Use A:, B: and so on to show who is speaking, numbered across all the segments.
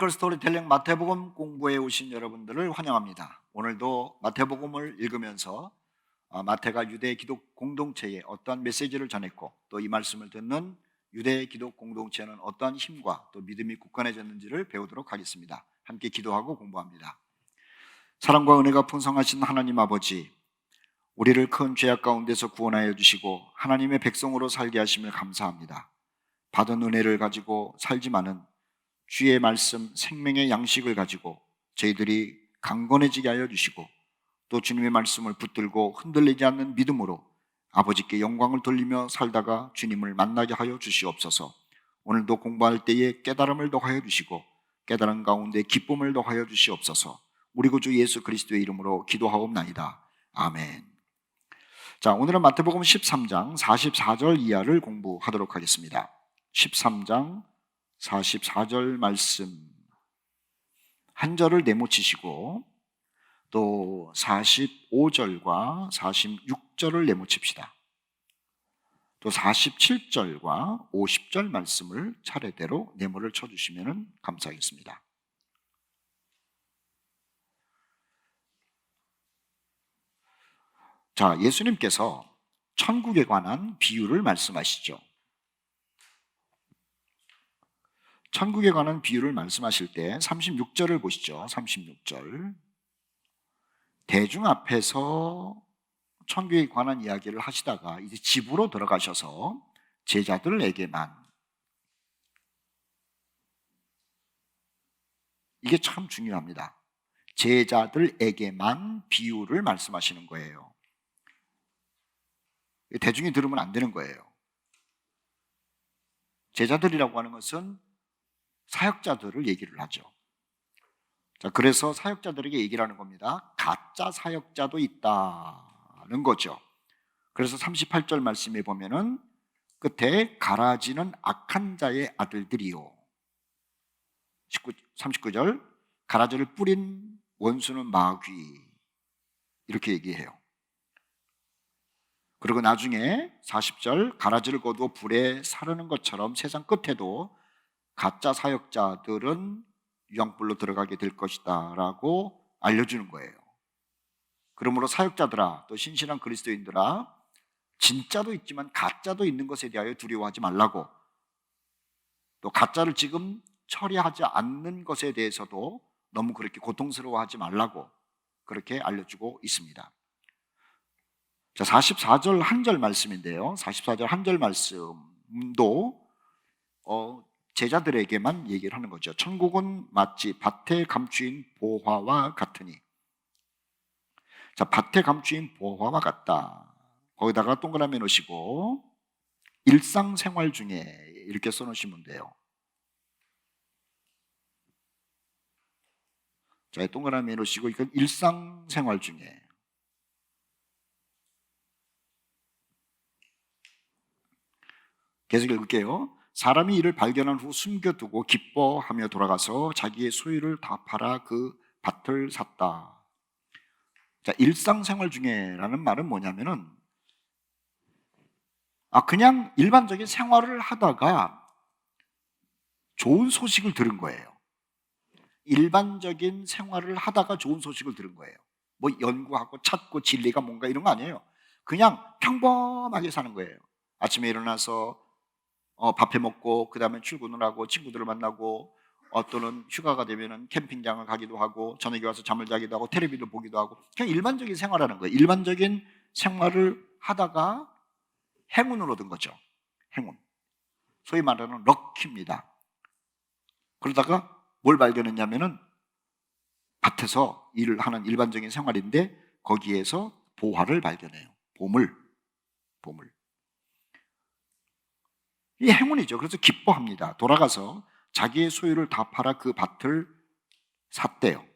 A: 미라클 스토리텔링 마태복음 공부에 오신 여러분들을 환영합니다. 오늘도 마태복음을 읽으면서 마태가 유대 기독 공동체에 어떠한 메시지를 전했고 또 이 말씀을 듣는 유대 기독 공동체는 어떠한 힘과 또 믿음이 굳건해졌는지를 배우도록 하겠습니다. 함께 기도하고 공부합니다. 사랑과 은혜가 풍성하신 하나님 아버지, 우리를 큰 죄악 가운데서 구원하여 주시고 하나님의 백성으로 살게 하심을 감사합니다. 받은 은혜를 가지고 살지만은 주의 말씀, 생명의 양식을 가지고 저희들이 강건해지게 하여 주시고 또 주님의 말씀을 붙들고 흔들리지 않는 믿음으로 아버지께 영광을 돌리며 살다가 주님을 만나게 하여 주시옵소서. 오늘도 공부할 때에 깨달음을 더하여 주시고 깨달음 가운데 기쁨을 더하여 주시옵소서. 우리 구주 예수 그리스도의 이름으로 기도하옵나이다. 아멘. 자, 오늘은 마태복음 13장 44절 이하를 공부하도록 하겠습니다. 13장 44절 말씀 한 절을 네모치시고 또 45절과 46절을 네모칩시다. 또 47절과 50절 말씀을 차례대로 네모를 쳐주시면 감사하겠습니다. 자, 예수님께서 천국에 관한 비유를 말씀하시죠. 천국에 관한 비유를 말씀하실 때 36절을 보시죠. 36절. 대중 앞에서 천국에 관한 이야기를 하시다가 이제 집으로 들어가셔서 제자들에게만, 이게 참 중요합니다. 제자들에게만 비유를 말씀하시는 거예요. 대중이 들으면 안 되는 거예요. 제자들이라고 하는 것은 사역자들을 얘기를 하죠. 자, 그래서 사역자들에게 얘기를 하는 겁니다. 가짜 사역자도 있다는 거죠. 그래서 38절 말씀에 보면은 끝에 가라지는 악한 자의 아들들이요. 39절 가라지를 뿌린 원수는 마귀, 이렇게 얘기해요. 그리고 나중에 40절 가라지를 거두어 불에 사르는 것처럼 세상 끝에도 가짜 사역자들은 유황불로 들어가게 될 것이다 라고 알려주는 거예요. 그러므로 사역자들아, 또 신실한 그리스도인들아, 진짜도 있지만 가짜도 있는 것에 대하여 두려워하지 말라고, 또 가짜를 지금 처리하지 않는 것에 대해서도 너무 그렇게 고통스러워하지 말라고 그렇게 알려주고 있습니다. 자, 44절 한 절 말씀인데요, 44절 한 절 말씀도 제자들에게만 얘기를 하는 거죠. 천국은 마치 밭에 감추인 보화와 같으니. 자, 밭에 감추인 보화와 같다. 거기다가 동그라미 넣으시고 일상생활 중에 이렇게 써놓으시면 돼요. 자, 동그라미 넣으시고 이건 일상생활 중에. 계속 읽을게요. 사람이 이를 발견한 후 숨겨두고 기뻐하며 돌아가서 자기의 소유를 다 팔아 그 밭을 샀다. 자, 일상생활 중에라는 말은 뭐냐면은 그냥 일반적인 생활을 하다가 좋은 소식을 들은 거예요. 일반적인 생활을 하다가 좋은 소식을 들은 거예요. 뭐 연구하고 찾고 진리가 뭔가 이런 거 아니에요. 그냥 평범하게 사는 거예요. 아침에 일어나서 밥해 먹고 그 다음에 출근을 하고 친구들을 만나고 또는 휴가가 되면은 캠핑장을 가기도 하고 저녁에 와서 잠을 자기도 하고 텔레비도 보기도 하고 그냥 일반적인 생활하는 거예요. 일반적인 생활을 하다가 행운을 얻은 거죠. 행운. 소위 말하는 럭키입니다. 그러다가 뭘 발견했냐면은 밭에서 일을 하는 일반적인 생활인데 거기에서 보화를 발견해요. 보물. 이 행운이죠. 그래서 기뻐합니다. 돌아가서 자기의 소유를 다 팔아 그 밭을 샀대요.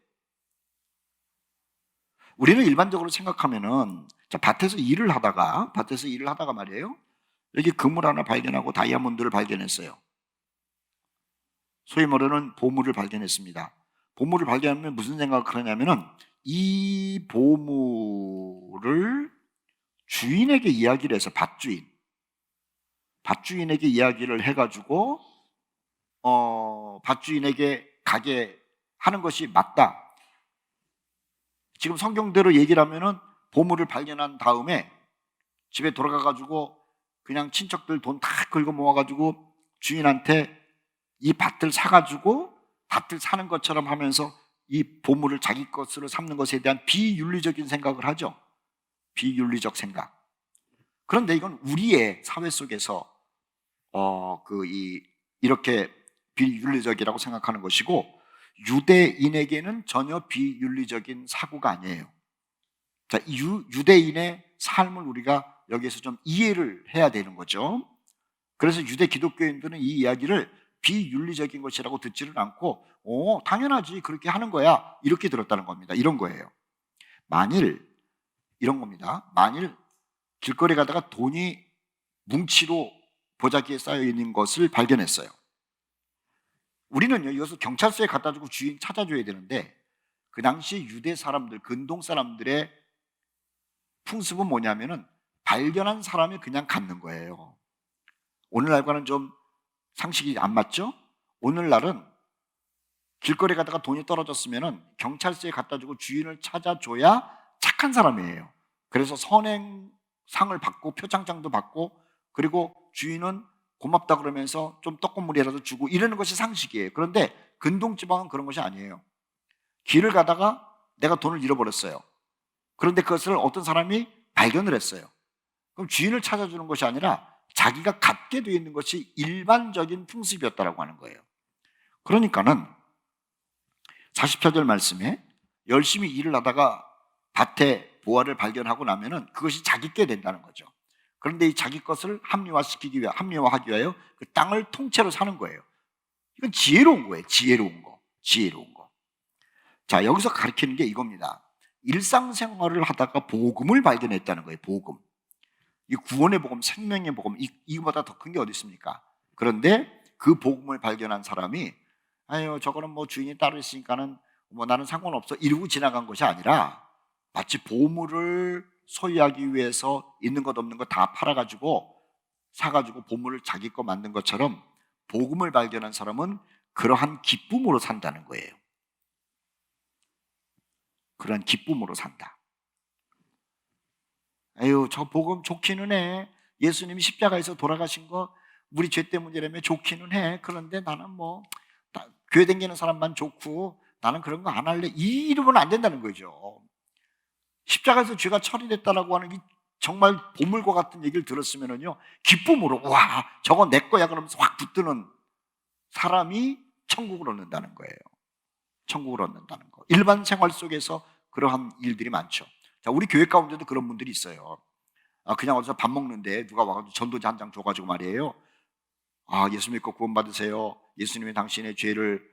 A: 우리는 일반적으로 생각하면은 밭에서 일을 하다가 말이에요, 여기 금을 하나 발견하고 다이아몬드를 발견했어요. 소위 말하는 보물을 발견했습니다. 보물을 발견하면 무슨 생각을 하냐면은 이 보물을 주인에게 이야기를 해서 밭주인에게 이야기를 해가지고 밭주인에게 가게 하는 것이 맞다. 지금 성경대로 얘기를 하면은 보물을 발견한 다음에 집에 돌아가가지고 그냥 친척들 돈 다 긁어 모아가지고 주인한테 이 밭을 사가지고 밭을 사는 것처럼 하면서 이 보물을 자기 것으로 삼는 것에 대한 비윤리적인 생각을 하죠. 비윤리적 생각. 그런데 이건 우리의 사회 속에서 이렇게 비윤리적이라고 생각하는 것이고, 유대인에게는 전혀 비윤리적인 사고가 아니에요. 자, 유대인의 삶을 우리가 여기에서 좀 이해를 해야 되는 거죠. 그래서 유대 기독교인들은 이 이야기를 비윤리적인 것이라고 듣지를 않고, 당연하지, 그렇게 하는 거야, 이렇게 들었다는 겁니다. 이런 거예요. 이런 겁니다. 만일 길거리 가다가 돈이 뭉치로 보자기에 쌓여 있는 것을 발견했어요. 우리는요, 이것을 경찰서에 갖다 주고 주인 찾아줘야 되는데, 그 당시 유대 사람들, 근동 사람들의 풍습은 뭐냐면은 발견한 사람이 그냥 갖는 거예요. 오늘날과는 좀 상식이 안 맞죠? 오늘날은 길거리 가다가 돈이 떨어졌으면은 경찰서에 갖다 주고 주인을 찾아줘야 착한 사람이에요. 그래서 선행상을 받고 표창장도 받고, 그리고 주인은 고맙다 그러면서 좀 떡고물이라도 주고, 이러는 것이 상식이에요. 그런데 근동지방은 그런 것이 아니에요. 길을 가다가 내가 돈을 잃어버렸어요. 그런데 그것을 어떤 사람이 발견을 했어요. 그럼 주인을 찾아주는 것이 아니라 자기가 갖게 되어 있는 것이 일반적인 풍습이었다라고 하는 거예요. 그러니까는 44절 말씀에 열심히 일을 하다가 밭에 보화를 발견하고 나면은 그것이 자기 게 된다는 거죠. 그런데 이 자기 것을 합리화하기 위하여 그 땅을 통째로 사는 거예요. 이건 지혜로운 거예요. 지혜로운 거. 자, 여기서 가르치는 게 이겁니다. 일상생활을 하다가 복음을 발견했다는 거예요. 복음. 이 구원의 복음, 생명의 복음, 이거보다 더 큰 게 어디 있습니까? 그런데 그 복음을 발견한 사람이, 아유, 저거는 뭐 주인이 따로 있으니까는 뭐 나는 상관없어, 이러고 지나간 것이 아니라, 마치 보물을 소유하기 위해서 있는 것 없는 것 다 팔아가지고 사가지고 보물을 자기 거 만든 것처럼, 복음을 발견한 사람은 그러한 기쁨으로 산다는 거예요. 그러한 기쁨으로 산다. 아유, 저 복음 좋기는 해. 예수님이 십자가에서 돌아가신 거 우리 죄 때문이라며 좋기는 해. 그런데 나는 뭐 교회 다니는 사람만 좋고 나는 그런 거 안 할래, 이러면 안 된다는 거죠. 십자가에서 죄가 처리됐다라고 하는 게 정말 보물과 같은 얘기를 들었으면은요, 기쁨으로 와, 저거 내 거야 그러면서 확 붙드는 사람이 천국을 얻는다는 거예요. 천국을 얻는다는 거. 일반 생활 속에서 그러한 일들이 많죠. 자, 우리 교회 가운데도 그런 분들이 있어요. 그냥 어디서 밥 먹는데 누가 와가지고 전도지 한 장 줘가지고 말이에요, 예수 믿고 구원받으세요, 예수님이 당신의 죄를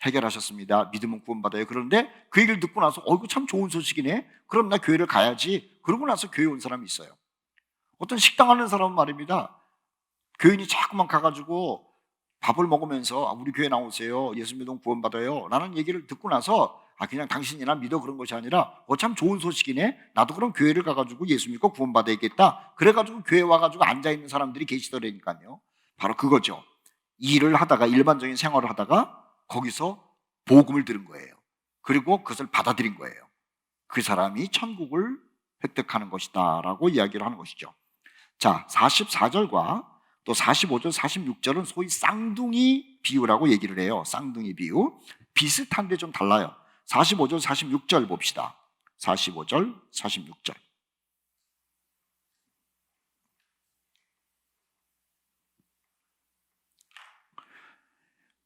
A: 해결하셨습니다, 믿으면 구원받아요. 그런데 그 얘기를 듣고 나서 이거 참 좋은 소식이네, 그럼 나 교회를 가야지, 그러고 나서 교회 온 사람이 있어요. 어떤 식당 하는 사람은 말입니다, 교인이 자꾸만 가가지고 밥을 먹으면서 우리 교회 나오세요, 예수 믿으면 구원받아요 라는 얘기를 듣고 나서, 그냥 당신이나 믿어, 그런 것이 아니라 참 좋은 소식이네, 나도 그럼 교회를 가가지고 예수 믿고 구원받아야겠다, 그래가지고 교회 와가지고 앉아있는 사람들이 계시더라니까요. 바로 그거죠. 일을 하다가, 일반적인 생활을 하다가 거기서 복음을 들은 거예요. 그리고 그것을 받아들인 거예요. 그 사람이 천국을 획득하는 것이다 라고 이야기를 하는 것이죠. 자, 44절과 또 45절, 46절은 소위 쌍둥이 비유라고 얘기를 해요. 쌍둥이 비유. 비슷한데 좀 달라요. 45절, 46절 봅시다. 45절, 46절.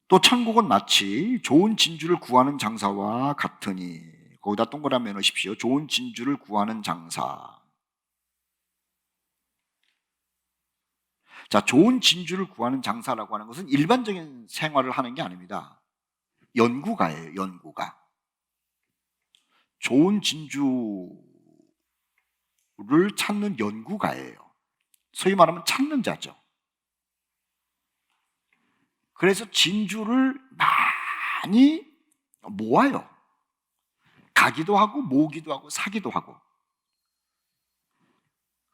A: 또 천국은 마치 좋은 진주를 구하는 장사와 같으니, 거기다 동그라미 넣으십시오. 좋은 진주를 구하는 장사. 자, 좋은 진주를 구하는 장사라고 하는 것은 일반적인 생활을 하는 게 아닙니다. 연구가예요, 연구가. 좋은 진주를 찾는 연구가예요. 소위 말하면 찾는 자죠. 그래서 진주를 많이 모아요. 가기도 하고 모으기도 하고 사기도 하고.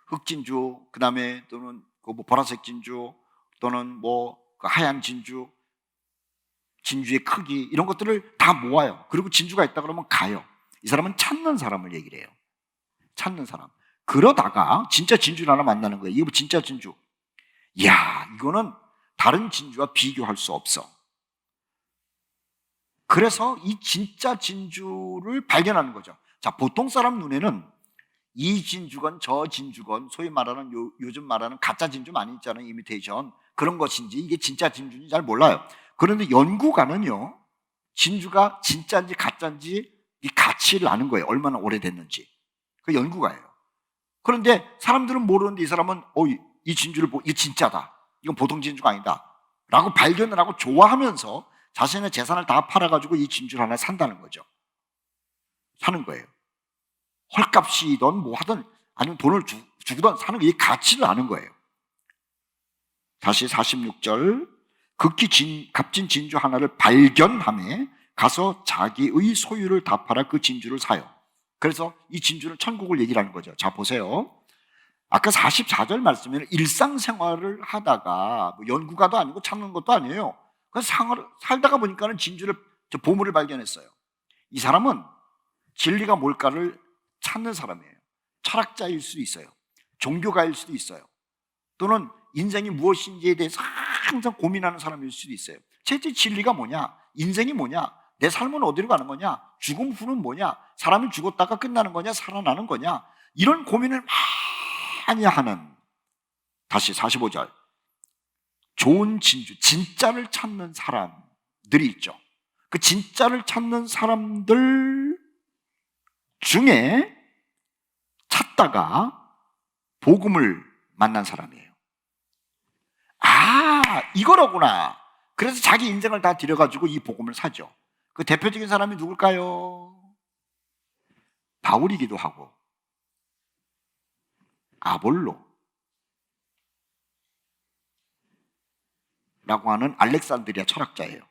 A: 흑진주, 그 다음에 또는 뭐 보라색 진주, 또는 뭐 하얀 진주, 진주의 크기 이런 것들을 다 모아요. 그리고 진주가 있다 그러면 가요. 이 사람은 찾는 사람을 얘기를 해요. 찾는 사람. 그러다가 진짜 진주를 하나 만나는 거예요. 이게 뭐 진짜 진주. 이야, 이거는 다른 진주와 비교할 수 없어. 그래서 이 진짜 진주를 발견하는 거죠. 자, 보통 사람 눈에는 이 진주건 저 진주건 소위 말하는 요즘 말하는 가짜 진주 많이 있잖아요. 이미테이션. 그런 것인지 이게 진짜 진주인지 잘 몰라요. 그런데 연구가는요, 진주가 진짜인지 가짜인지 이 가치를 아는 거예요. 얼마나 오래됐는지. 그 연구가예요. 그런데 사람들은 모르는데 이 사람은 이 진주를 보고 이게 진짜다. 이건 보통 진주가 아니다. 라고 발견을 하고 좋아하면서 자신의 재산을 다 팔아가지고 이 진주를 하나 산다는 거죠. 사는 거예요. 헐값이든 뭐 하든 아니면 돈을 주고든 사는 게 이 가치를 아는 거예요. 다시 46절. 극히 값진 진주 하나를 발견함에 가서 자기의 소유를 다 팔아 그 진주를 사요. 그래서 이 진주는 천국을 얘기를 하는 거죠. 자, 보세요. 아까 44절 말씀에는 일상생활을 하다가 뭐 연구가도 아니고 찾는 것도 아니에요. 그래서 살다가 보니까는 보물을 발견했어요. 이 사람은 진리가 뭘까를 찾는 사람이에요. 철학자일 수도 있어요. 종교가일 수도 있어요. 또는 인생이 무엇인지에 대해서 항상 고민하는 사람일 수도 있어요. 실제 진리가 뭐냐? 인생이 뭐냐? 내 삶은 어디로 가는 거냐? 죽음 후는 뭐냐? 사람이 죽었다가 끝나는 거냐? 살아나는 거냐? 이런 고민을 많이 하는, 다시 45절. 좋은 진주, 진짜를 찾는 사람들이 있죠. 그 진짜를 찾는 사람들 중에 찾다가 복음을 만난 사람이에요. 아, 이거로구나. 그래서 자기 인생을 다 들여가지고 이 복음을 사죠. 그 대표적인 사람이 누굴까요? 바울이기도 하고 아볼로 라고 하는 알렉산드리아 철학자예요.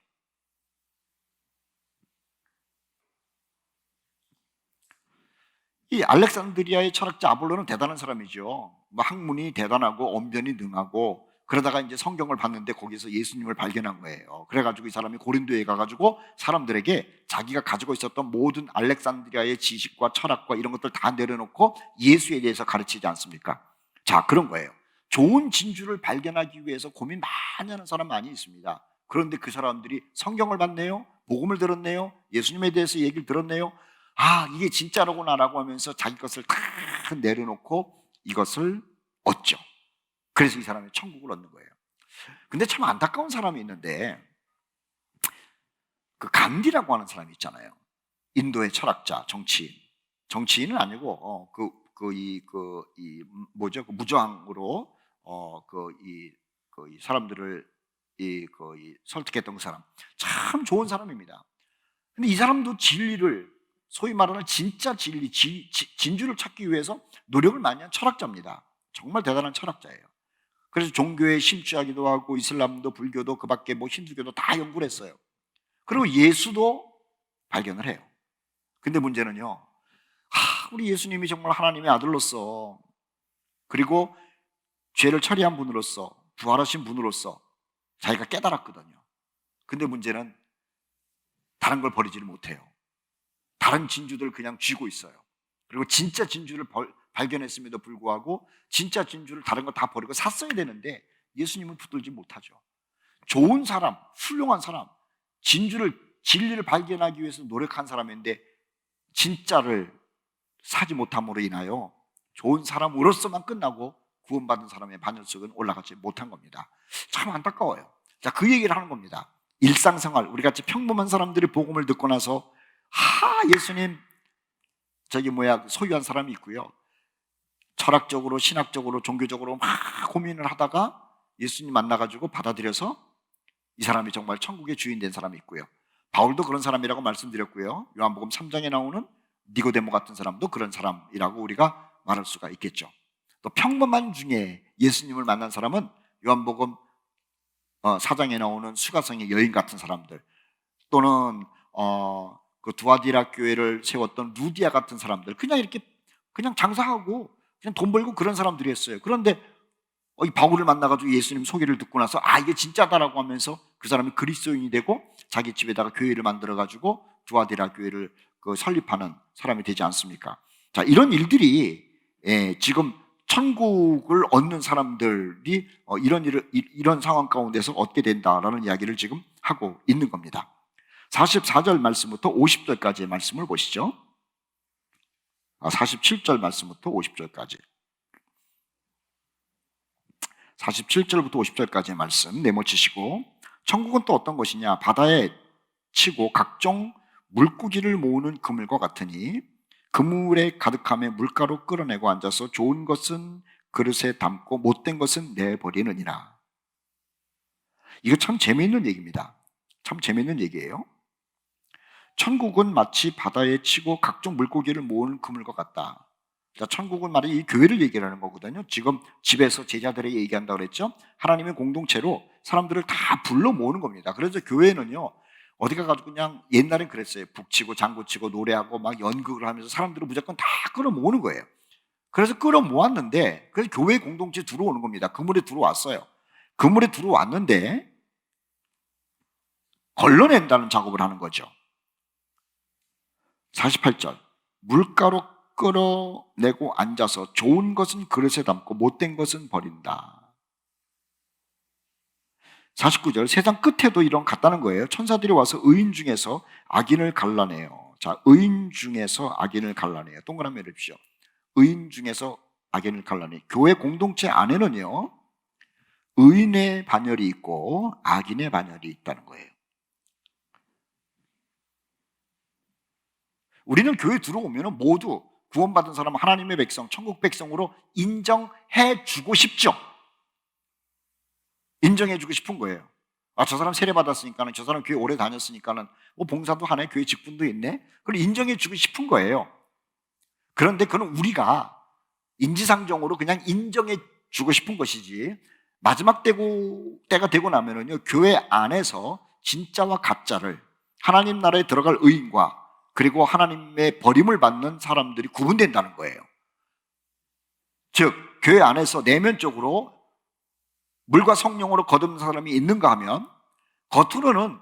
A: 이 알렉산드리아의 철학자 아볼로는 대단한 사람이죠. 뭐 학문이 대단하고 언변이 능하고, 그러다가 이제 성경을 봤는데 거기서 예수님을 발견한 거예요. 그래가지고 이 사람이 고린도에 가가지고 사람들에게 자기가 가지고 있었던 모든 알렉산드리아의 지식과 철학과 이런 것들 다 내려놓고 예수에 대해서 가르치지 않습니까? 자, 그런 거예요. 좋은 진주를 발견하기 위해서 고민 많이 하는 사람 많이 있습니다. 그런데 그 사람들이 성경을 봤네요, 복음을 들었네요, 예수님에 대해서 얘기를 들었네요. 아, 이게 진짜로구나라고 하면서 자기 것을 다 내려놓고 이것을 얻죠. 그래서 이 사람이 천국을 얻는 거예요. 근데 참 안타까운 사람이 있는데, 그 간디라고 하는 사람이 있잖아요. 인도의 철학자, 정치인은 아니고 무저항으로 이 사람들을 설득했던 그 사람, 참 좋은 사람입니다. 근데 이 사람도 진리를, 소위 말하는 진짜 진리, 진주를 찾기 위해서 노력을 많이 한 철학자입니다. 정말 대단한 철학자예요. 그래서 종교에 심취하기도 하고 이슬람도 불교도 그 밖에 뭐 힌두교도 다 연구를 했어요. 그리고 예수도 발견을 해요. 근데 문제는요, 우리 예수님이 정말 하나님의 아들로서, 그리고 죄를 처리한 분으로서, 부활하신 분으로서 자기가 깨달았거든요. 근데 문제는 다른 걸 버리지를 못해요. 다른 진주들 그냥 쥐고 있어요. 그리고 진짜 진주를 발견했음에도 불구하고 진짜 진주를 다른 거 다 버리고 샀어야 되는데 예수님은 붙들지 못하죠. 좋은 사람, 훌륭한 사람, 진리를 발견하기 위해서 노력한 사람인데 진짜를 사지 못함으로 인하여 좋은 사람으로서만 끝나고 구원받은 사람의 반열석은 올라가지 못한 겁니다. 참 안타까워요. 자, 그 얘기를 하는 겁니다. 일상생활, 우리 같이 평범한 사람들이 복음을 듣고 나서 예수님 소유한 사람이 있고요, 철학적으로 신학적으로 종교적으로 막 고민을 하다가 예수님 만나가지고 받아들여서 이 사람이 정말 천국의 주인 된 사람이 있고요, 바울도 그런 사람이라고 말씀드렸고요, 요한복음 3장에 나오는 니고데모 같은 사람도 그런 사람이라고 우리가 말할 수가 있겠죠. 또 평범한 중에 예수님을 만난 사람은 요한복음 4장에 나오는 수가성의 여인 같은 사람들, 또는 그 두아디라 교회를 세웠던 루디아 같은 사람들, 그냥 장사하고 그냥 돈 벌고 그런 사람들이었어요. 그런데 이 바울을 만나가지고 예수님 소개를 듣고 나서 이게 진짜다라고 하면서 그 사람이 그리스도인이 되고 자기 집에다가 교회를 만들어가지고 두아디라 교회를 설립하는 사람이 되지 않습니까? 자, 이런 일들이 지금 천국을 얻는 사람들이 이런 상황 가운데서 얻게 된다라는 이야기를 지금 하고 있는 겁니다. 44절 말씀부터 50절까지의 말씀을 보시죠. 47절 말씀부터 50절까지. 47절부터 50절까지의 말씀 메모치시고, 천국은 또 어떤 것이냐? 바다에 치고 각종 물고기를 모으는 그물과 같으니 그물에 가득함에 물가로 끌어내고 앉아서 좋은 것은 그릇에 담고 못된 것은 내버리느니라. 이거 참 재미있는 얘기입니다. 참 재미있는 얘기예요. 천국은 마치 바다에 치고 각종 물고기를 모으는 그물과 같다. 자, 천국은 말이 이 교회를 얘기하는 거거든요. 지금 집에서 제자들에게 얘기한다고 그랬죠. 하나님의 공동체로 사람들을 다 불러 모으는 겁니다. 그래서 교회는요, 어디 가가지고 그냥 옛날엔 그랬어요. 북치고 장구치고 노래하고 막 연극을 하면서 사람들을 무조건 다 끌어 모으는 거예요. 그래서 끌어 모았는데, 그래서 교회 공동체에 들어오는 겁니다. 그물에 들어왔어요. 그물에 들어왔는데 걸러낸다는 작업을 하는 거죠. 48절, 물가로 끌어내고 앉아서 좋은 것은 그릇에 담고 못된 것은 버린다. 49절, 세상 끝에도 이런 같다는 거예요. 천사들이 와서 의인 중에서 악인을 갈라내요. 자, 의인 중에서 악인을 갈라내요. 동그라미 해주십시오. 의인 중에서 악인을 갈라내요. 교회 공동체 안에는요, 의인의 반열이 있고 악인의 반열이 있다는 거예요. 우리는 교회 들어오면 모두 구원받은 사람, 하나님의 백성, 천국 백성으로 인정해 주고 싶죠. 인정해 주고 싶은 거예요. 저 사람 세례 받았으니까는, 저 사람 교회 오래 다녔으니까는, 봉사도 하네, 교회 직분도 있네. 그걸 인정해 주고 싶은 거예요. 그런데 그건 우리가 인지상정으로 그냥 인정해 주고 싶은 것이지, 마지막 때가 되고 나면은요, 교회 안에서 진짜와 가짜를, 하나님 나라에 들어갈 의인과 그리고 하나님의 버림을 받는 사람들이 구분된다는 거예요. 즉, 교회 안에서 내면적으로 물과 성령으로 거듭난 사람이 있는가 하면, 겉으로는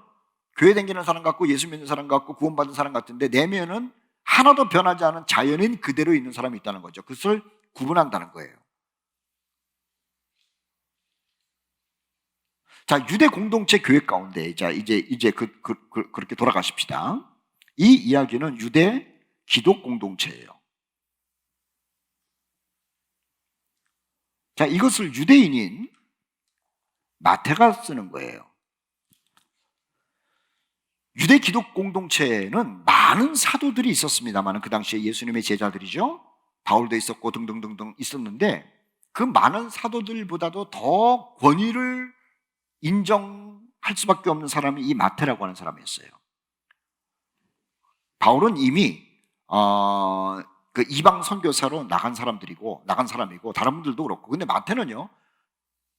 A: 교회 다니는 사람 같고 예수 믿는 사람 같고 구원받은 사람 같은데 내면은 하나도 변하지 않은 자연인 그대로 있는 사람이 있다는 거죠. 그것을 구분한다는 거예요. 자, 유대 공동체 교회 가운데, 자, 이제 그렇게 돌아가십시다. 이 이야기는 유대 기독 공동체예요. 자, 이것을 유대인인 마태가 쓰는 거예요. 유대 기독 공동체에는 많은 사도들이 있었습니다만, 그 당시에 예수님의 제자들이죠. 바울도 있었고 등등등등 있었는데, 그 많은 사도들보다도 더 권위를 인정할 수밖에 없는 사람이 이 마태라고 하는 사람이었어요. 바울은 이미 그 이방 선교사로 나간 사람이고 다른 분들도 그렇고, 근데 마태는요,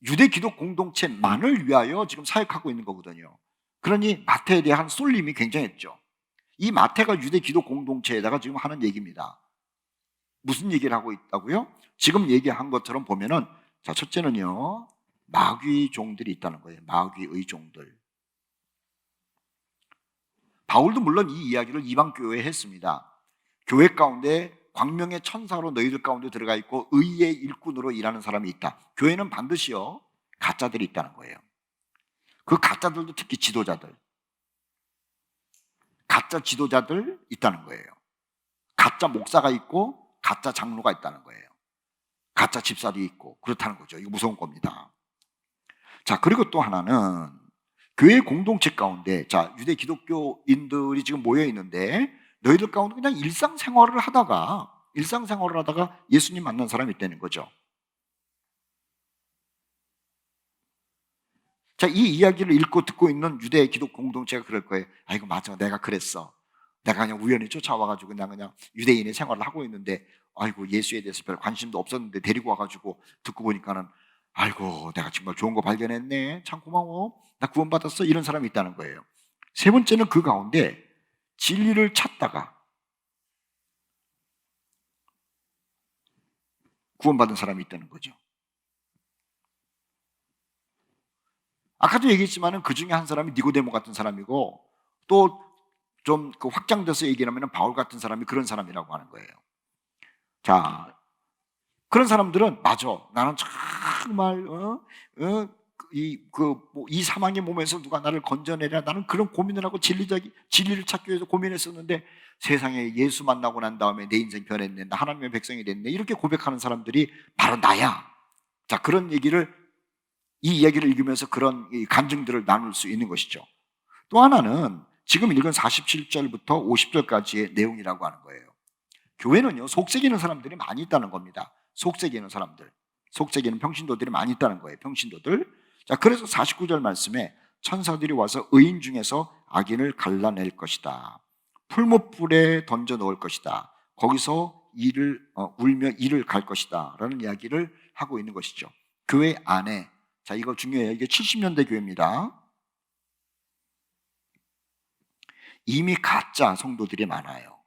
A: 유대 기독 공동체만을 위하여 지금 사역하고 있는 거거든요. 그러니 마태에 대한 쏠림이 굉장했죠. 이 마태가 유대 기독 공동체에다가 지금 하는 얘기입니다. 무슨 얘기를 하고 있다고요? 지금 얘기한 것처럼 보면은, 자, 첫째는요, 마귀 종들이 있다는 거예요. 마귀의 종들. 바울도 물론 이 이야기를 이방 교회에 했습니다. 교회 가운데 광명의 천사로 너희들 가운데 들어가 있고 의의 일꾼으로 일하는 사람이 있다. 교회는 반드시요, 가짜들이 있다는 거예요. 그 가짜들도 특히 가짜 지도자들 있다는 거예요. 가짜 목사가 있고 가짜 장로가 있다는 거예요. 가짜 집사도 있고 그렇다는 거죠. 이거 무서운 겁니다. 자, 그리고 또 하나는 교회 공동체 가운데, 자, 유대 기독교인들이 지금 모여 있는데 너희들 가운데 그냥 일상생활을 하다가 예수님 만난 사람이 있다는 거죠. 자, 이 이야기를 읽고 듣고 있는 유대 기독 공동체가 그럴 거예요. 아이고, 맞아, 내가 그랬어. 내가 그냥 우연히 쫓아와가지고 나 그냥 유대인의 생활을 하고 있는데, 아이고, 예수에 대해서 별 관심도 없었는데 데리고 와가지고 듣고 보니까는, 아이고, 내가 정말 좋은 거 발견했네, 참 고마워, 나 구원받았어, 이런 사람이 있다는 거예요. 세 번째는 그 가운데 진리를 찾다가 구원받은 사람이 있다는 거죠. 아까도 얘기했지만은 그 중에 한 사람이 니고데모 같은 사람이고, 또 좀 그 확장돼서 얘기하면 바울 같은 사람이 그런 사람이라고 하는 거예요. 자, 그런 사람들은 맞아. 나는 정말 이 사망의 몸에서 누가 나를 건져내랴. 나는 그런 고민을 하고 진리를 찾기 위해서 고민했었는데 세상에 예수 만나고 난 다음에 내 인생 변했네. 나 하나님의 백성이 됐네. 이렇게 고백하는 사람들이 바로 나야. 자, 그런 얘기를, 이 이야기를 읽으면서 그런 간증들을 나눌 수 있는 것이죠. 또 하나는 지금 읽은 47절부터 50절까지의 내용이라고 하는 거예요. 교회는요, 속색이는 사람들이 많이 있다는 겁니다. 속색이는 사람들. 속색이는 평신도들이 많이 있다는 거예요. 평신도들. 자, 그래서 49절 말씀에 천사들이 와서 의인 중에서 악인을 갈라낼 것이다. 풀무불에 던져 넣을 것이다. 거기서 울며 이를 갈 것이다. 라는 이야기를 하고 있는 것이죠. 교회 안에. 자, 이거 중요해요. 이게 70년대 교회입니다. 이미 가짜 성도들이 많아요.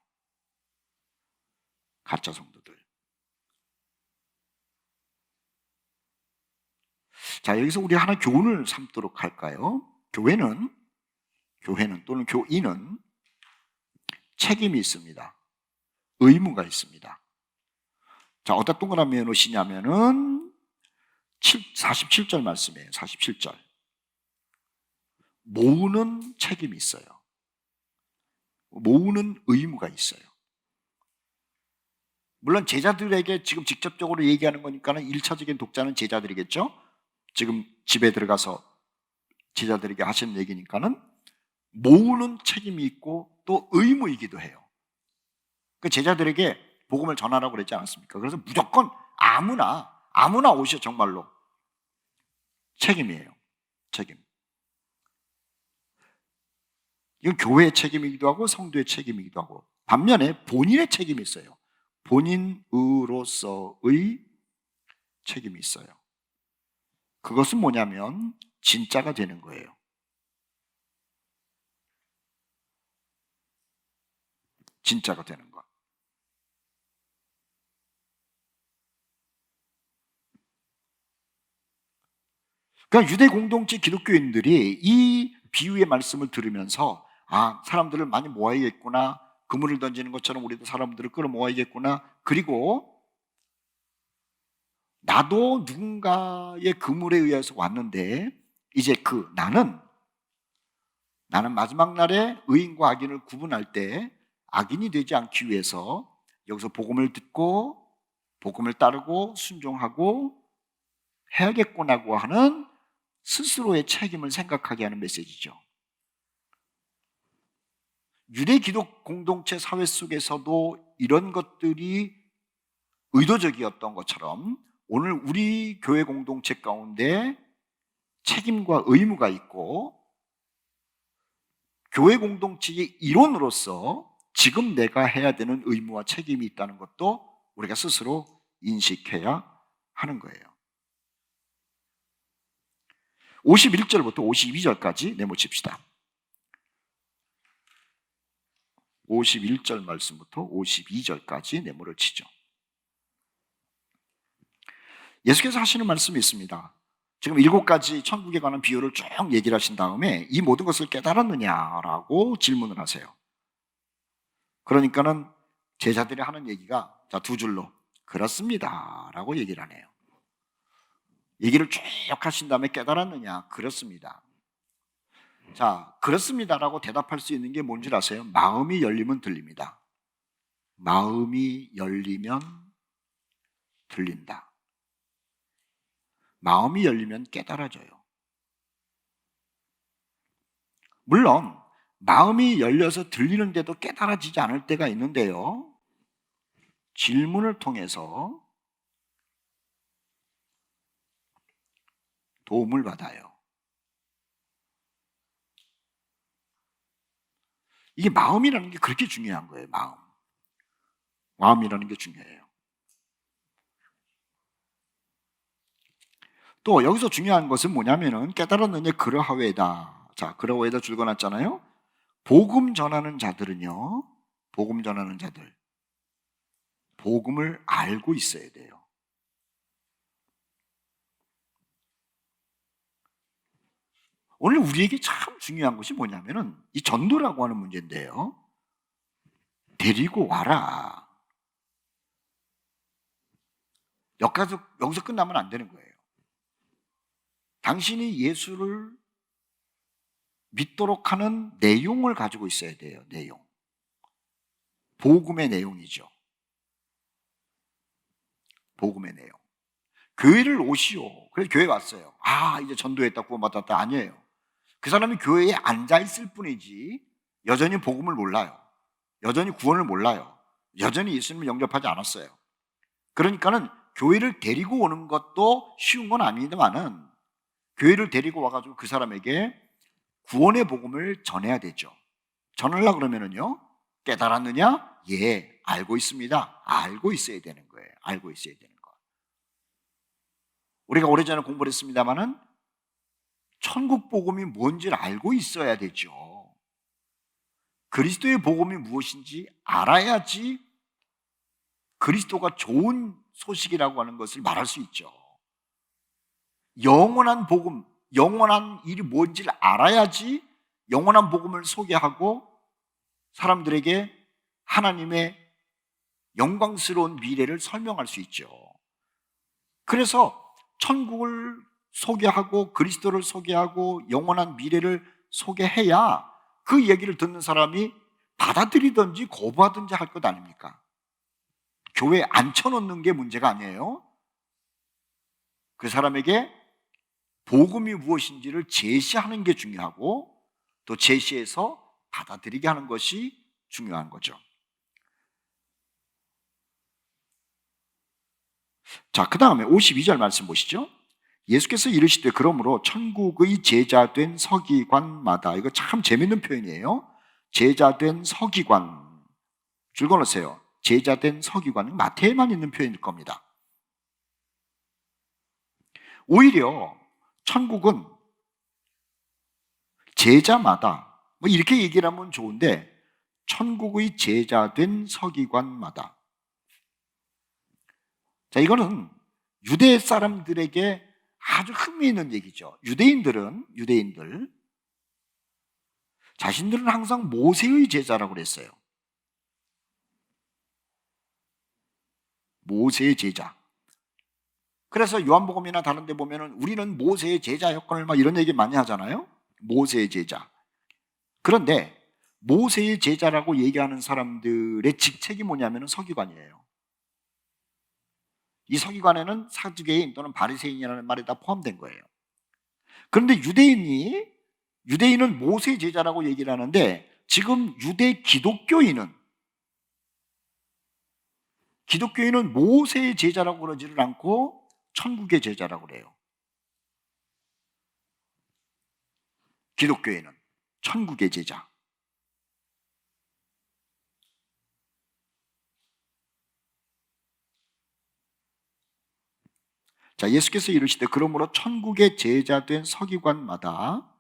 A: 가짜 성도들. 자, 여기서 우리 하나 교훈을 삼도록 할까요? 교회는 또는 교인은 책임이 있습니다. 의무가 있습니다. 자, 어디다 동그라미 해놓으시냐면은 47절 말씀이에요. 47절. 모으는 책임이 있어요. 모으는 의무가 있어요. 물론 제자들에게 지금 직접적으로 얘기하는 거니까는 1차적인 독자는 제자들이겠죠? 지금 집에 들어가서 제자들에게 하시는 얘기니까는 모으는 책임이 있고 또 의무이기도 해요. 그 제자들에게 복음을 전하라고 그랬지 않았습니까? 그래서 무조건 아무나 오셔. 정말로 책임이에요. 책임. 이건 교회의 책임이기도 하고 성도의 책임이기도 하고, 반면에 본인의 책임이 있어요. 본인으로서의 책임이 있어요. 그것은 뭐냐면 진짜가 되는 거예요. 진짜가 되는 것. 그러니까 유대 공동체 기독교인들이 이 비유의 말씀을 들으면서 사람들을 많이 모아야겠구나. 그물을 던지는 것처럼 우리도 사람들을 끌어 모아야겠구나. 그리고 나도 누군가의 그물에 의해서 왔는데 이제 나는 마지막 날에 의인과 악인을 구분할 때 악인이 되지 않기 위해서 여기서 복음을 듣고 복음을 따르고 순종하고 해야겠구나고 하는 스스로의 책임을 생각하게 하는 메시지죠. 유대 기독 공동체 사회 속에서도 이런 것들이 의도적이었던 것처럼 오늘 우리 교회 공동체 가운데 책임과 의무가 있고, 교회 공동체의 일원으로서 지금 내가 해야 되는 의무와 책임이 있다는 것도 우리가 스스로 인식해야 하는 거예요. 51절부터 52절까지 내모칩시다. 51절 말씀부터 52절까지 네모를 치죠. 예수께서 하시는 말씀이 있습니다. 지금 7가지 천국에 관한 비유를 쭉 얘기를 하신 다음에 이 모든 것을 깨달았느냐라고 질문을 하세요. 그러니까는 제자들이 하는 얘기가 2줄로 그렇습니다 라고 얘기를 하네요. 얘기를 쭉 하신 다음에 깨달았느냐? 그렇습니다. 자, 그렇습니다라고 대답할 수 있는 게 뭔지 아세요? 마음이 열리면 들립니다. 마음이 열리면 들린다. 마음이 열리면 깨달아져요. 물론 마음이 열려서 들리는데도 깨달아지지 않을 때가 있는데요, 질문을 통해서 도움을 받아요. 이게 마음이라는 게 그렇게 중요한 거예요. 마음이라는 게 중요해요. 또 여기서 중요한 것은 뭐냐면은 깨달았느냐 그러하외다. 자, 그러하외다 줄거놨잖아요. 복음 전하는 자들은요, 복음 전하는 자들, 복음을 알고 있어야 돼요. 오늘 우리에게 참 중요한 것이 뭐냐면은 이 전도라고 하는 문제인데요. 데리고 와라. 여기서 끝나면 안 되는 거예요. 당신이 예수를 믿도록 하는 내용을 가지고 있어야 돼요. 내용. 복음의 내용이죠. 복음의 내용. 교회를 오시오. 그래서 교회 왔어요. 이제 전도했다, 구원받았다. 아니에요. 그 사람이 교회에 앉아있을 뿐이지 여전히 복음을 몰라요. 여전히 구원을 몰라요. 여전히 예수님을 영접하지 않았어요. 그러니까는 교회를 데리고 오는 것도 쉬운 건 아니지만은 교회를 데리고 와가지고 그 사람에게 구원의 복음을 전해야 되죠. 전하려고 그러면은요, 깨달았느냐? 예, 알고 있습니다. 알고 있어야 되는 거예요. 알고 있어야 되는 거. 우리가 오래전에 공부를 했습니다마는 천국 복음이 뭔지를 알고 있어야 되죠. 그리스도의 복음이 무엇인지 알아야지 그리스도가 좋은 소식이라고 하는 것을 말할 수 있죠. 영원한 복음, 영원한 일이 뭔지를 알아야지 영원한 복음을 소개하고 사람들에게 하나님의 영광스러운 미래를 설명할 수 있죠. 그래서 천국을 소개하고 그리스도를 소개하고 영원한 미래를 소개해야 그 얘기를 듣는 사람이 받아들이든지 거부하든지 할 것 아닙니까? 교회에 앉혀놓는 게 문제가 아니에요. 그 사람에게 복음이 무엇인지를 제시하는 게 중요하고 또 제시해서 받아들이게 하는 것이 중요한 거죠. 자, 그 다음에 52절 말씀 보시죠. 예수께서 이르시되 그러므로 천국의 제자된 서기관마다, 이거 참 재밌는 표현이에요. 제자된 서기관, 줄거놓으세요. 제자된 서기관은 마태에만 있는 표현일 겁니다. 오히려 천국은 제자마다, 이렇게 얘기를 하면 좋은데 천국의 제자된 서기관마다. 자, 이거는 유대 사람들에게 아주 흥미있는 얘기죠. 유대인들 자신들은 항상 모세의 제자라고 그랬어요. 모세의 제자. 그래서 요한복음이나 다른 데 보면은 우리는 모세의 제자였거늘 막 이런 얘기 많이 하잖아요. 모세의 제자. 그런데 모세의 제자라고 얘기하는 사람들의 직책이 뭐냐면은 서기관이에요. 이 서기관에는 사두개인 또는 바리새인이라는 말이 다 포함된 거예요. 그런데 유대인은 모세의 제자라고 얘기를 하는데 지금 유대 기독교인은 모세의 제자라고 그러지를 않고 천국의 제자라고 그래요. 기독교인은 천국의 제자. 자, 예수께서 이르시되 그러므로 천국의 제자된 서기관마다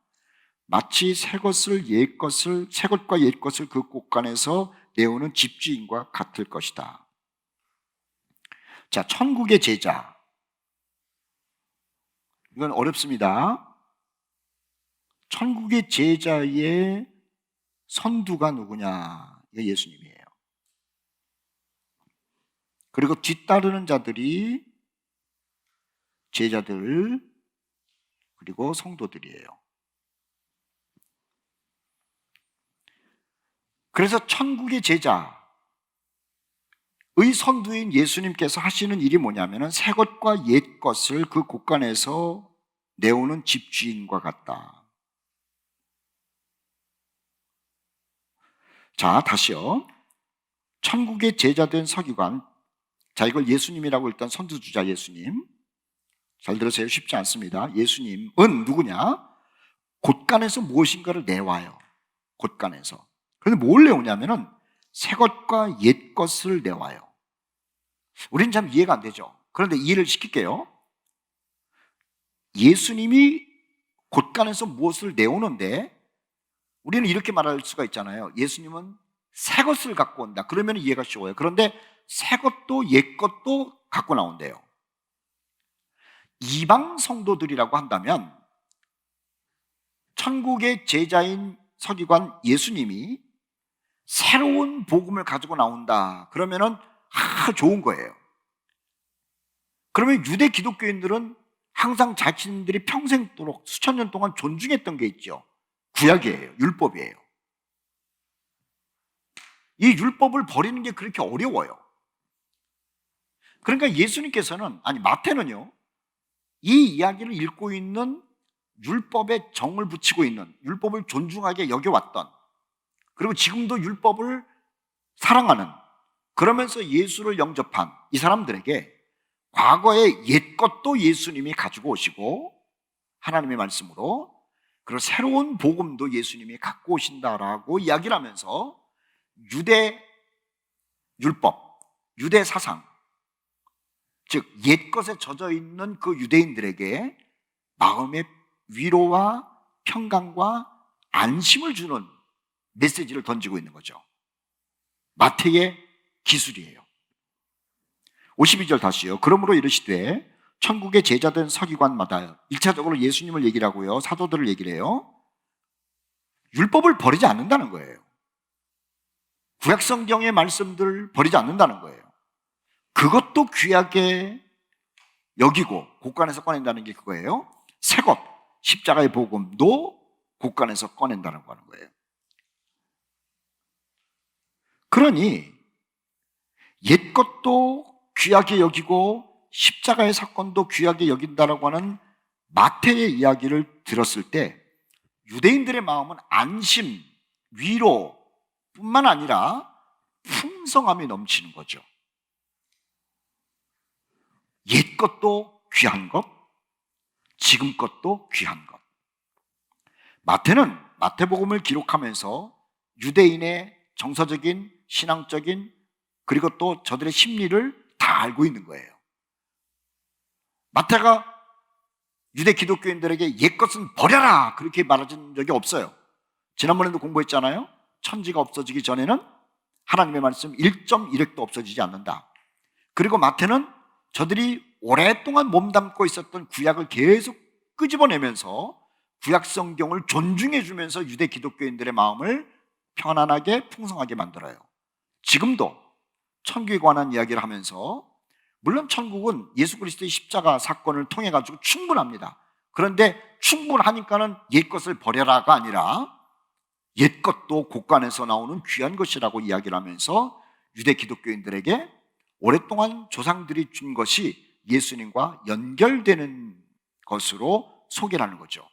A: 마치 새 것과 옛 것을 그 곳간에서 내오는 집주인과 같을 것이다. 자, 천국의 제자. 이건 어렵습니다. 천국의 제자의 선두가 누구냐? 이거 예수님이에요. 그리고 뒤따르는 자들이 제자들 그리고 성도들이에요. 그래서 천국의 제자의 선두인 예수님께서 하시는 일이 뭐냐면 새 것과 옛 것을 그 곳간에서 내오는 집주인과 같다. 자, 다시요. 천국의 제자된 서기관. 자, 이걸 예수님이라고 일단 선두주자 예수님. 잘 들으세요. 쉽지 않습니다. 예수님은 누구냐? 곳간에서 무엇인가를 내와요. 곳간에서. 그런데 뭘 내오냐면은 새 것과 옛 것을 내와요. 우리는 참 이해가 안 되죠. 그런데 이해를 시킬게요. 예수님이 곳간에서 무엇을 내오는데 우리는 이렇게 말할 수가 있잖아요. 예수님은 새 것을 갖고 온다. 그러면 이해가 쉬워요. 그런데 새 것도 옛 것도 갖고 나온대요. 이방 성도들이라고 한다면 천국의 제자인 서기관 예수님이 새로운 복음을 가지고 나온다. 그러면은 좋은 거예요. 그러면 유대 기독교인들은 항상 자신들이 평생도록 수천 년 동안 존중했던 게 있죠. 구약이에요. 율법이에요. 이 율법을 버리는 게 그렇게 어려워요. 그러니까 예수님께서는, 마태는요, 이 이야기를 읽고 있는 율법에 정을 붙이고 있는, 율법을 존중하게 여겨왔던, 그리고 지금도 율법을 사랑하는, 그러면서 예수를 영접한 이 사람들에게 과거의 옛것도 예수님이 가지고 오시고 하나님의 말씀으로, 그리고 새로운 복음도 예수님이 갖고 오신다라고 이야기를 하면서 유대 율법, 유대 사상, 즉 옛것에 젖어 있는 그 유대인들에게 마음의 위로와 평강과 안심을 주는 메시지를 던지고 있는 거죠. 마태의 기술이에요. 52절 다시요. 그러므로 이르시되 천국의 제자된 서기관마다, 1차적으로 예수님을 얘기를 하고요, 사도들을 얘기를 해요. 율법을 버리지 않는다는 거예요. 구약성경의 말씀들을 버리지 않는다는 거예요. 그것도 귀하게 여기고 곳간에서 꺼낸다는 게 그거예요. 새것, 십자가의 복음도 곳간에서 꺼낸다는 거 하는 거예요. 그러니 옛것도 귀하게 여기고 십자가의 사건도 귀하게 여긴다라고 하는 마태의 이야기를 들었을 때 유대인들의 마음은 안심, 위로 뿐만 아니라 풍성함이 넘치는 거죠. 옛 것도 귀한 것, 지금 것도 귀한 것. 마태는 마태복음을 기록하면서 유대인의 정서적인, 신앙적인, 그리고 또 저들의 심리를 다 알고 있는 거예요. 마태가 유대 기독교인들에게 옛 것은 버려라 그렇게 말하신 적이 없어요. 지난번에도 공부했잖아요. 천지가 없어지기 전에는 하나님의 말씀 1.1획도 없어지지 않는다. 그리고 마태는 저들이 오랫동안 몸담고 있었던 구약을 계속 끄집어내면서 구약 성경을 존중해 주면서 유대 기독교인들의 마음을 편안하게 풍성하게 만들어요. 지금도 천국에 관한 이야기를 하면서, 물론 천국은 예수 그리스도의 십자가 사건을 통해 가지고 충분합니다. 그런데 충분하니까는 옛것을 버려라가 아니라 옛것도 곳간에서 나오는 귀한 것이라고 이야기를 하면서 유대 기독교인들에게 오랫동안 조상들이 준 것이 예수님과 연결되는 것으로 소개를 하는 거죠.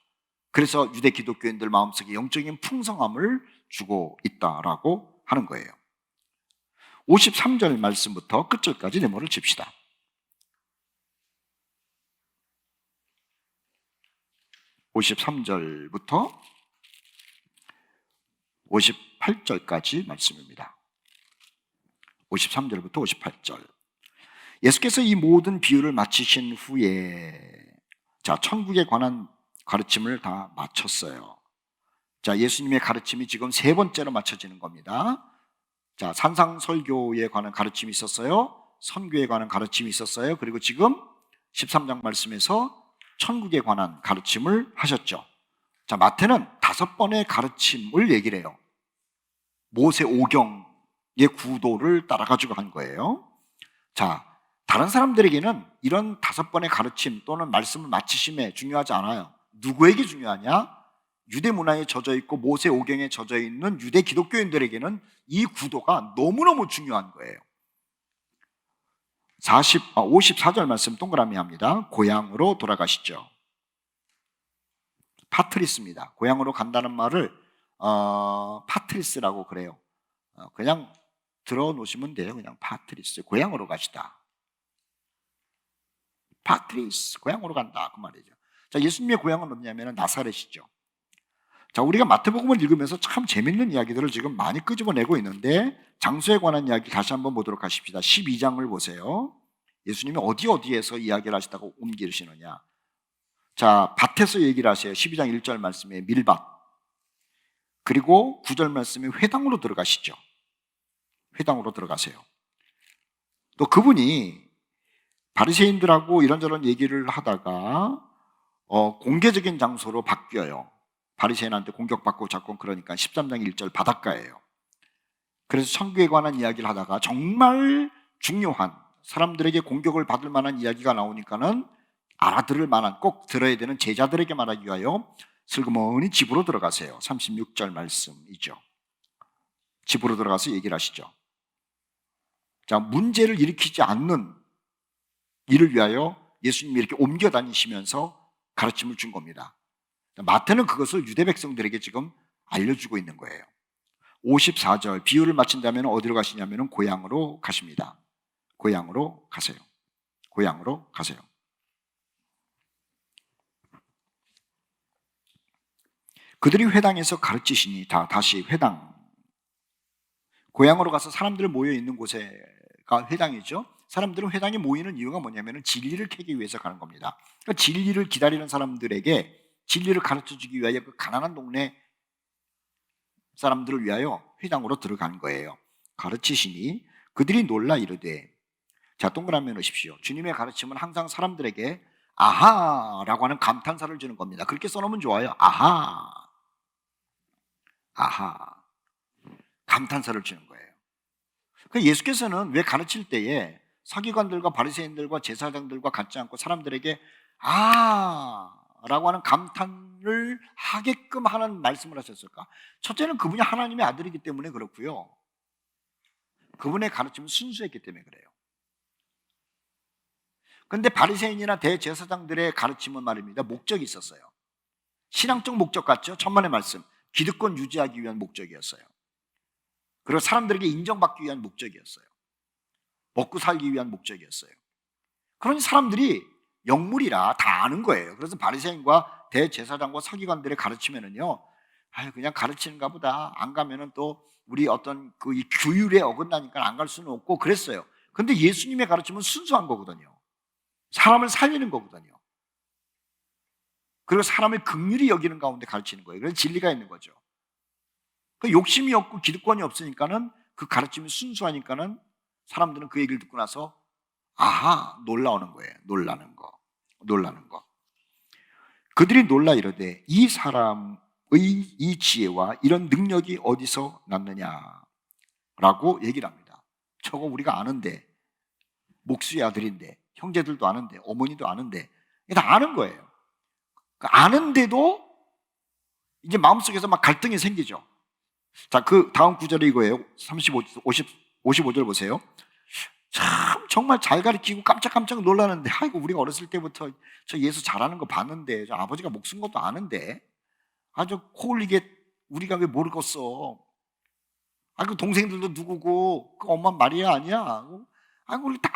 A: 그래서 유대 기독교인들 마음속에 영적인 풍성함을 주고 있다라고 하는 거예요. 53절 말씀부터 끝절까지 네모를 칩시다. 53절부터 58절까지 말씀입니다. 53절부터 58절. 예수께서 이 모든 비유를 마치신 후에 천국에 관한 가르침을 다 마쳤어요. 예수님의 가르침이 지금 세 번째로 마쳐지는 겁니다. 산상설교에 관한 가르침이 있었어요. 선교에 관한 가르침이 있었어요. 그리고 지금 13장 말씀에서 천국에 관한 가르침을 하셨죠. 마태는 5번의 가르침을 얘기를 해요. 모세 오경의 구도를 따라가지고 한 거예요. 다른 사람들에게는 이런 5번의 가르침 또는 말씀을 마치심에 중요하지 않아요. 누구에게 중요하냐? 유대 문화에 젖어 있고 모세 오경에 젖어 있는 유대 기독교인들에게는 이 구도가 너무너무 중요한 거예요. 54절 말씀 동그라미 합니다. 고향으로 돌아가시죠. 파트리스입니다. 고향으로 간다는 말을 파트리스라고 그래요. 그냥 들어놓으시면 돼요. 그냥 파트리스, 고향으로 가시다. 파트리스, 고향으로 간다 그 말이죠. 예수님의 고향은 어디냐면 나사렛이죠. 우리가 마태복음을 읽으면서 참 재밌는 이야기들을 지금 많이 끄집어내고 있는데, 장소에 관한 이야기 다시 한번 보도록 하십시다. 12장을 보세요. 예수님이 어디에서 이야기를 하시다고 옮기시느냐. 밭에서 얘기를 하세요. 12장 1절 말씀에 밀밭. 그리고 9절 말씀에 회당으로 들어가시죠. 회당으로 들어가세요. 또 그분이 바리새인들하고 이런저런 얘기를 하다가 공개적인 장소로 바뀌어요. 바리새인한테 공격받고 자꾸 그러니까 13장 1절 바닷가예요. 그래서 천국에 관한 이야기를 하다가 정말 중요한 사람들에게 공격을 받을 만한 이야기가 나오니까는 알아들을 만한 꼭 들어야 되는 제자들에게 말하기 위하여 슬그머니 집으로 들어가세요. 36절 말씀이죠. 집으로 들어가서 얘기를 하시죠. 자, 문제를 일으키지 않는 일을 위하여 예수님이 이렇게 옮겨 다니시면서 가르침을 준 겁니다. 마태는 그것을 유대 백성들에게 지금 알려주고 있는 거예요. 54절 비유를 마친다면 어디로 가시냐면 고향으로 가십니다. 고향으로 가세요. 고향으로 가세요. 그들이 회당에서 가르치시니 다시 회당. 고향으로 가서 사람들 모여 있는 곳에가 회당이죠. 사람들은 회당에 모이는 이유가 뭐냐면 진리를 캐기 위해서 가는 겁니다. 그러니까 진리를 기다리는 사람들에게 진리를 가르쳐 주기 위하여 그 가난한 동네 사람들을 위하여 회당으로 들어간 거예요. 가르치시니 그들이 놀라 이르되, 자, 동그라미 넣으십시오. 주님의 가르침은 항상 사람들에게 아하라고 하는 감탄사를 주는 겁니다. 그렇게 써놓으면 좋아요. 아하, 아하, 감탄사를 주는 거예요. 예수께서는 왜 가르칠 때에 서기관들과 바리새인들과 제사장들과 같지 않고 사람들에게 라고 하는 감탄을 하게끔 하는 말씀을 하셨을까? 첫째는 그분이 하나님의 아들이기 때문에 그렇고요. 그분의 가르침은 순수했기 때문에 그래요. 그런데 바리새인이나 대제사장들의 가르침은 말입니다. 목적이 있었어요. 신앙적 목적 같죠? 천만의 말씀. 기득권 유지하기 위한 목적이었어요. 그리고 사람들에게 인정받기 위한 목적이었어요. 먹고 살기 위한 목적이었어요. 그러니 사람들이 영물이라 다 아는 거예요. 그래서 바리새인과 대제사장과 서기관들의 가르치면은요, 그냥 가르치는가 보다. 안 가면은 또 우리 어떤 그 이 규율에 어긋나니까 안 갈 수는 없고 그랬어요. 근데 예수님의 가르침은 순수한 거거든요. 사람을 살리는 거거든요. 그리고 사람을 긍휼히 여기는 가운데 가르치는 거예요. 그래서 진리가 있는 거죠. 그 욕심이 없고 기득권이 없으니까는 그 가르침이 순수하니까는 사람들은 그 얘기를 듣고 나서 놀라우는 거예요. 놀라는 거. 그들이 놀라 이르되 이 사람의 이 지혜와 이런 능력이 어디서 났느냐라고 얘기를 합니다. 저거 우리가 아는데, 목수의 아들인데, 형제들도 아는데, 어머니도 아는데, 다 아는 거예요. 아는데도 이제 마음속에서 막 갈등이 생기죠. 자, 그 다음 구절이 이거예요. 55절 보세요. 참 정말 잘 가르치고 깜짝깜짝 놀라는데, 우리가 어렸을 때부터 저 예수 잘하는 거 봤는데, 저 아버지가 목숨 것도 아는데, 아주 코 올리게 우리가 왜 모르겠어? 그 동생들도 누구고, 그 엄마 마리아 아니야? 우리 다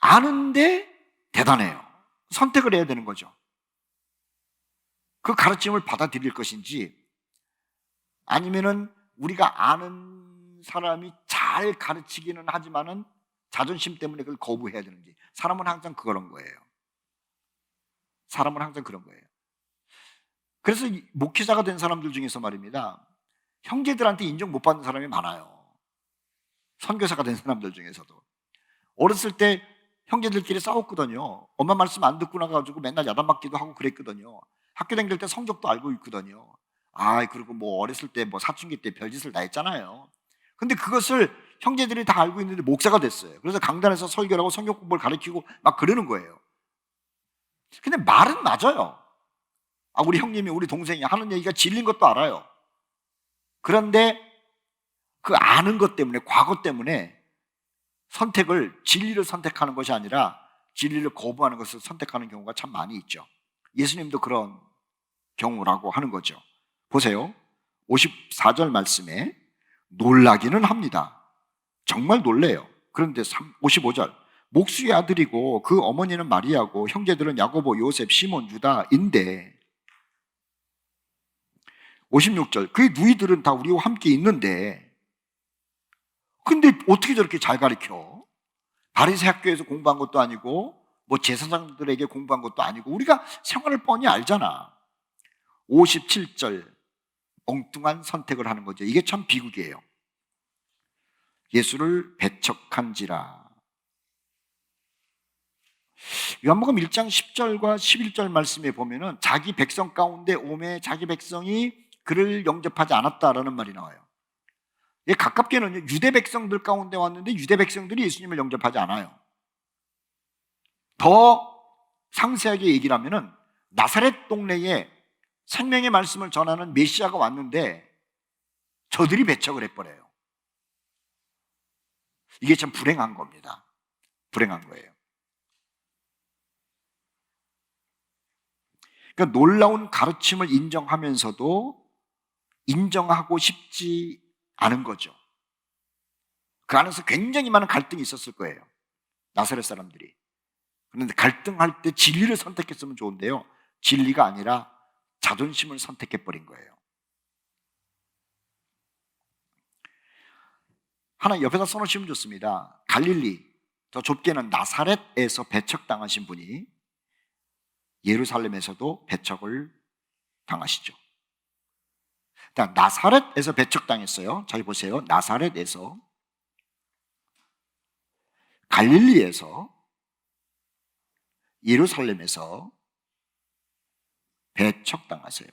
A: 아는데 대단해요. 선택을 해야 되는 거죠. 그 가르침을 받아들일 것인지, 아니면은 우리가 아는 사람이 잘 가르치기는 하지만은 자존심 때문에 그걸 거부해야 되는지. 사람은 항상 그런 거예요. 그래서 목회자가 된 사람들 중에서 말입니다, 형제들한테 인정 못 받는 사람이 많아요. 선교사가 된 사람들 중에서도 어렸을 때 형제들끼리 싸웠거든요. 엄마 말씀 안 듣고 나가지고 맨날 야단맞기도 하고 그랬거든요. 학교 다닐 때 성적도 알고 있거든요. 그리고 뭐 어렸을 때 뭐 사춘기 때 별짓을 다 했잖아요. 근데 그것을 형제들이 다 알고 있는데 목사가 됐어요. 그래서 강단에서 설교를 하고 성경 공부를 가르치고 막 그러는 거예요. 근데 말은 맞아요. 우리 형님이, 우리 동생이 하는 얘기가 진리인 것도 알아요. 그런데 그 아는 것 때문에, 과거 때문에 진리를 선택하는 것이 아니라 진리를 거부하는 것을 선택하는 경우가 참 많이 있죠. 예수님도 그런 경우라고 하는 거죠. 보세요. 54절 말씀에 놀라기는 합니다. 정말 놀래요. 그런데 55절 목수의 아들이고 그 어머니는 마리아고 형제들은 야고보, 요셉, 시몬, 유다인데, 56절 그 누이들은 다 우리와 함께 있는데, 근데 어떻게 저렇게 잘 가르쳐? 바리새 학교에서 공부한 것도 아니고 뭐 제사장들에게 공부한 것도 아니고 우리가 생활을 뻔히 알잖아. 57절 엉뚱한 선택을 하는 거죠. 이게 참 비극이에요. 예수를 배척한지라. 요한복음 1장 10절과 11절 말씀에 보면은 자기 백성 가운데 오매 자기 백성이 그를 영접하지 않았다라는 말이 나와요. 예, 가깝게는 유대 백성들 가운데 왔는데 유대 백성들이 예수님을 영접하지 않아요. 더 상세하게 얘기를 하면은 나사렛 동네에 생명의 말씀을 전하는 메시아가 왔는데 저들이 배척을 해버려요. 이게 참 불행한 겁니다. 불행한 거예요. 그러니까 놀라운 가르침을 인정하면서도 인정하고 싶지 않은 거죠. 그 안에서 굉장히 많은 갈등이 있었을 거예요. 나사렛 사람들이. 그런데 갈등할 때 진리를 선택했으면 좋은데요. 진리가 아니라 자존심을 선택해버린 거예요. 하나 옆에다 써놓으시면 좋습니다. 갈릴리, 더 좁게는 나사렛에서 배척당하신 분이 예루살렘에서도 배척을 당하시죠. 나사렛에서 배척당했어요. 잘 보세요. 나사렛에서, 갈릴리에서, 예루살렘에서 배척당하세요.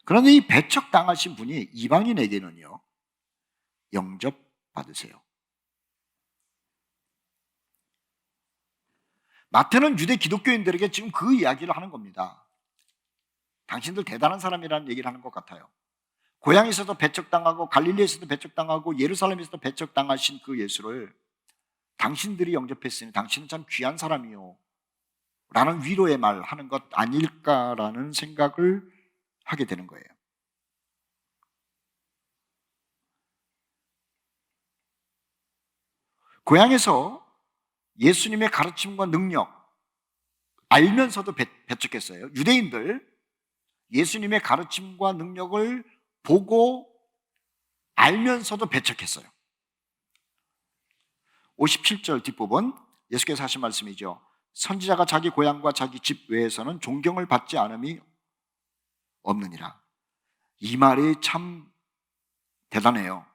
A: 그런데 이 배척당하신 분이 이방인에게는요, 영접받으세요. 마태는 유대 기독교인들에게 지금 그 이야기를 하는 겁니다. 당신들 대단한 사람이라는 얘기를 하는 것 같아요. 고향에서도 배척당하고 갈릴리에서도 배척당하고 예루살렘에서도 배척당하신 그 예수를 당신들이 영접했으니 당신은 참 귀한 사람이요 라는 위로의 말 하는 것 아닐까라는 생각을 하게 되는 거예요. 고향에서 예수님의 가르침과 능력 알면서도 배척했어요. 유대인들 예수님의 가르침과 능력을 보고 알면서도 배척했어요. 57절 뒷부분 예수께서 하신 말씀이죠. 선지자가 자기 고향과 자기 집 외에서는 존경을 받지 않음이 없느니라. 이 말이 참 대단해요.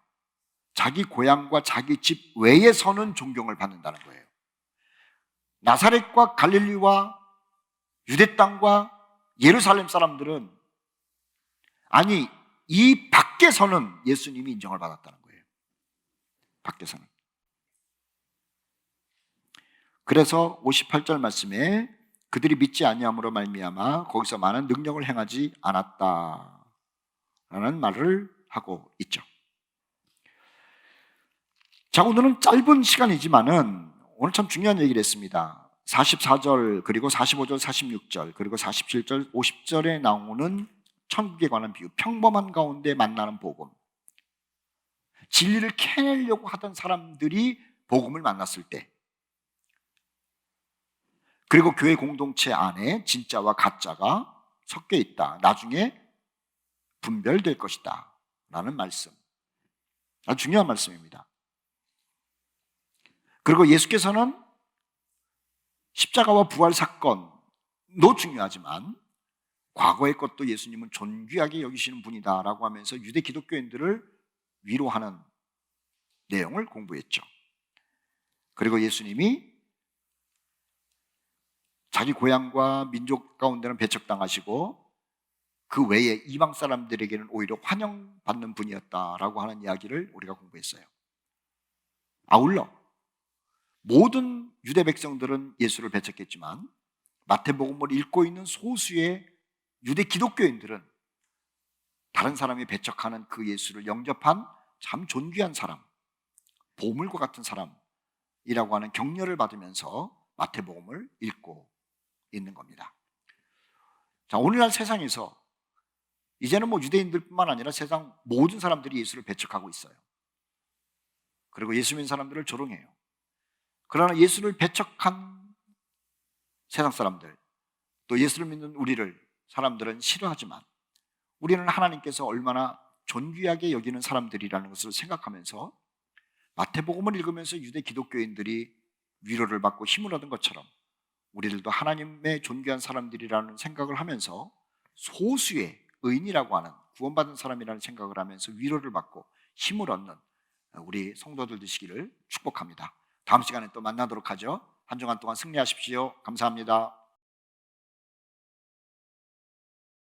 A: 자기 고향과 자기 집 외에서는 존경을 받는다는 거예요. 나사렛과 갈릴리와 유대 땅과 예루살렘 사람들은 아니 이 밖에서는 예수님이 인정을 받았다는 거예요. 밖에서는. 그래서 58절 말씀에 그들이 믿지 아니함으로 말미암아 거기서 많은 능력을 행하지 않았다라는 말을 하고 있죠. 자, 오늘은 짧은 시간이지만은 오늘 참 중요한 얘기를 했습니다. 44절 그리고 45절 46절 그리고 47절 50절에 나오는 천국에 관한 비유, 평범한 가운데 만나는 복음. 진리를 캐내려고 하던 사람들이 복음을 만났을 때, 그리고 교회 공동체 안에 진짜와 가짜가 섞여 있다. 나중에 분별될 것이다 라는 말씀. 아주 중요한 말씀입니다. 그리고 예수께서는 십자가와 부활 사건도 중요하지만 과거의 것도 예수님은 존귀하게 여기시는 분이다라고 하면서 유대 기독교인들을 위로하는 내용을 공부했죠. 그리고 예수님이 자기 고향과 민족 가운데는 배척당하시고 그 외에 이방 사람들에게는 오히려 환영받는 분이었다라고 하는 이야기를 우리가 공부했어요. 아울러 모든 유대 백성들은 예수를 배척했지만 마태복음을 읽고 있는 소수의 유대 기독교인들은 다른 사람이 배척하는 그 예수를 영접한 참 존귀한 사람, 보물과 같은 사람이라고 하는 격려를 받으면서 마태복음을 읽고 있는 겁니다. 자, 오늘날 세상에서 이제는 유대인들뿐만 아니라 세상 모든 사람들이 예수를 배척하고 있어요. 그리고 예수 믿는 사람들을 조롱해요. 그러나 예수를 배척한 세상 사람들, 또 예수를 믿는 우리를 사람들은 싫어하지만 우리는 하나님께서 얼마나 존귀하게 여기는 사람들이라는 것을 생각하면서 마태복음을 읽으면서 유대 기독교인들이 위로를 받고 힘을 얻은 것처럼 우리들도 하나님의 존귀한 사람들이라는 생각을 하면서 소수의 의인이라고 하는 구원받은 사람이라는 생각을 하면서 위로를 받고 힘을 얻는 우리 성도들 되시기를 축복합니다. 다음 시간에 또 만나도록 하죠. 한 주간 동안 승리하십시오. 감사합니다.